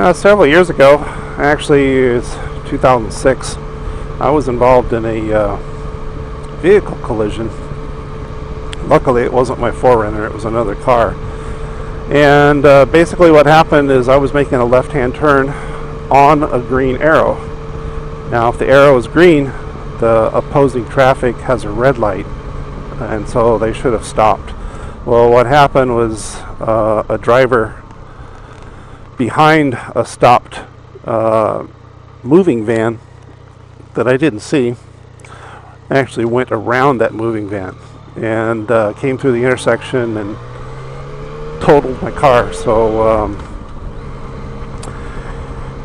Several years ago, actually it's 2006, I was involved in a vehicle collision. Luckily it wasn't my 4Runner, it was another car. And basically what happened is I was making a left-hand turn on a green arrow. Now if the arrow is green, the opposing traffic has a red light, and so they should have stopped. Well, what happened was a driver behind a stopped moving van that I didn't see actually went around that moving van and came through the intersection and totaled my car. So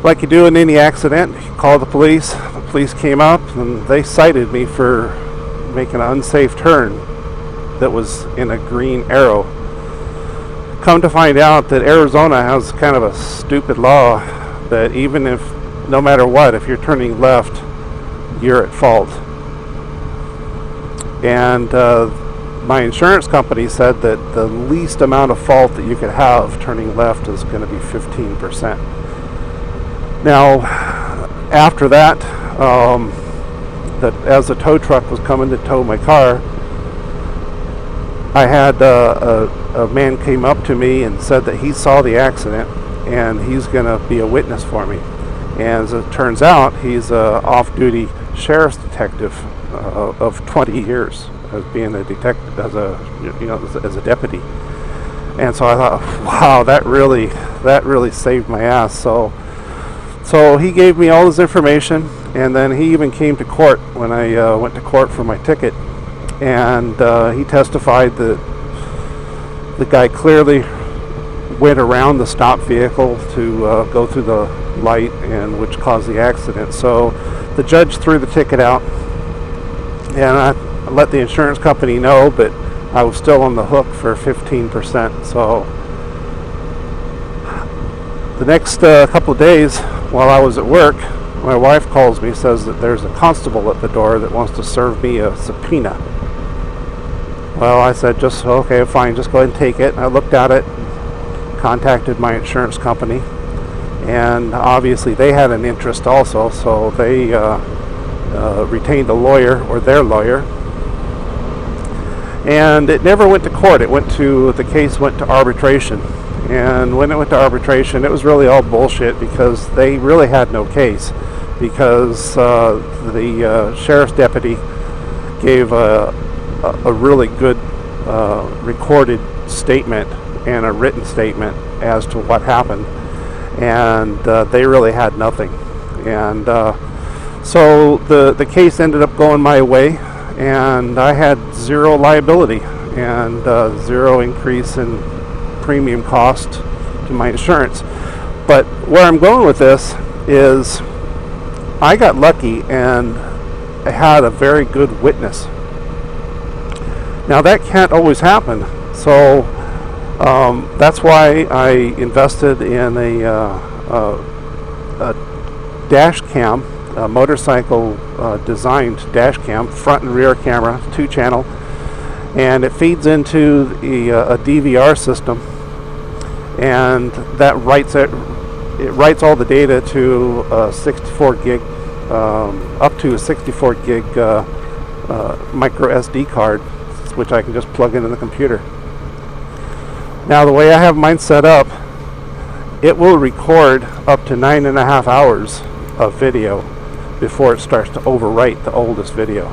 like you do in any accident, you call the police. The police came up and they cited me for making an unsafe turn that was in a green arrow. Come to find out that Arizona has kind of a stupid law that even if, no matter what, if you're turning left, you're at fault. And my insurance company said that the least amount of fault that you could have turning left is going to be 15%. Now, after that, as the tow truck was coming to tow my car, I had a man came up to me and said that he saw the accident and he's going to be a witness for me. And as it turns out, he's an off-duty sheriff's detective of 20 years as being a detective, as a deputy. And so I thought, wow, that really saved my ass. So he gave me all his information, and then he even came to court when I went to court for my ticket. And he testified that the guy clearly went around the stopped vehicle to go through the light, and which caused the accident. So the judge threw the ticket out, and I let the insurance company know, but I was still on the hook for 15%. So the next couple of days while I was at work, my wife calls me, says that there's a constable at the door that wants to serve me a subpoena. Well, I said, just okay, fine, just go ahead and take it. And I looked at it, contacted my insurance company, and obviously they had an interest also, so they retained a lawyer, or their lawyer, and it never went to court. The case went to arbitration, and when it went to arbitration, it was really all bullshit because they really had no case, because the sheriff's deputy gave a really good recorded statement and a written statement as to what happened, and they really had nothing. And so the case ended up going my way, and I had zero liability and zero increase in premium cost to my insurance. But where I'm going with this is I got lucky and I had a very good witness. Now that can't always happen, so that's why I invested in a dash cam, a motorcycle designed dash cam, front and rear camera, 2-channel, and it feeds into a DVR system, and that writes all the data to a 64 gig, up to a 64 gig micro SD card, which I can just plug into the computer. Now the way I have mine set up, it will record up to 9.5 hours of video before it starts to overwrite the oldest video.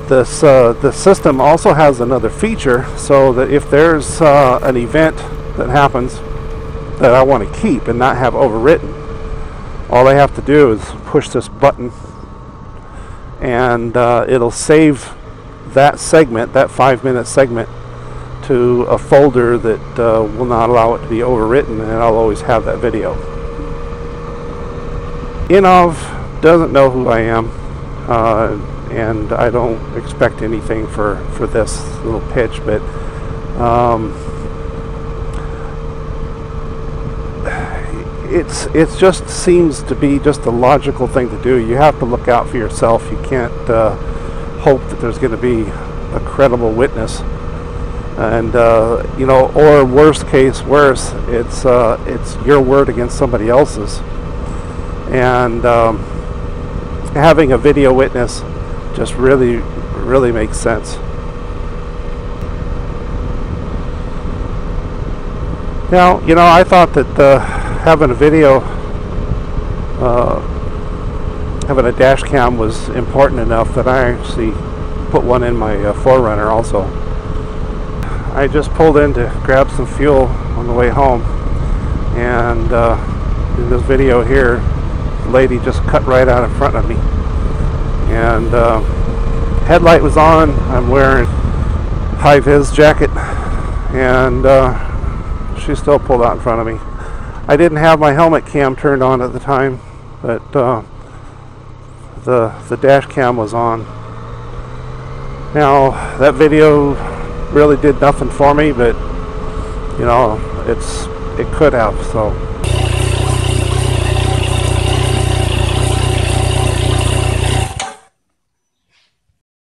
The system also has another feature, so that if there's an event that happens that I want to keep and not have overwritten, all I have to do is push this button, and it'll save that segment, that 5-minute segment, to a folder that will not allow it to be overwritten, and I'll always have that video. INNOVV doesn't know who I am, and I don't expect anything for this little pitch, but it just seems to be just a logical thing to do. You have to look out for yourself. You can't hope that there's going to be a credible witness And you know, or worst case worse, it's your word against somebody else's. And having a video witness just really makes sense. Now, you know, I thought that having a video, having a dash cam was important enough that I actually put one in my 4Runner also. I just pulled in to grab some fuel on the way home, and in this video here, the lady just cut right out in front of me, and headlight was on. I'm wearing high-vis jacket, and she still pulled out in front of me. I didn't have my helmet cam turned on at the time, but the dash cam was on. Now, that video really did nothing for me, but you know, it could have. So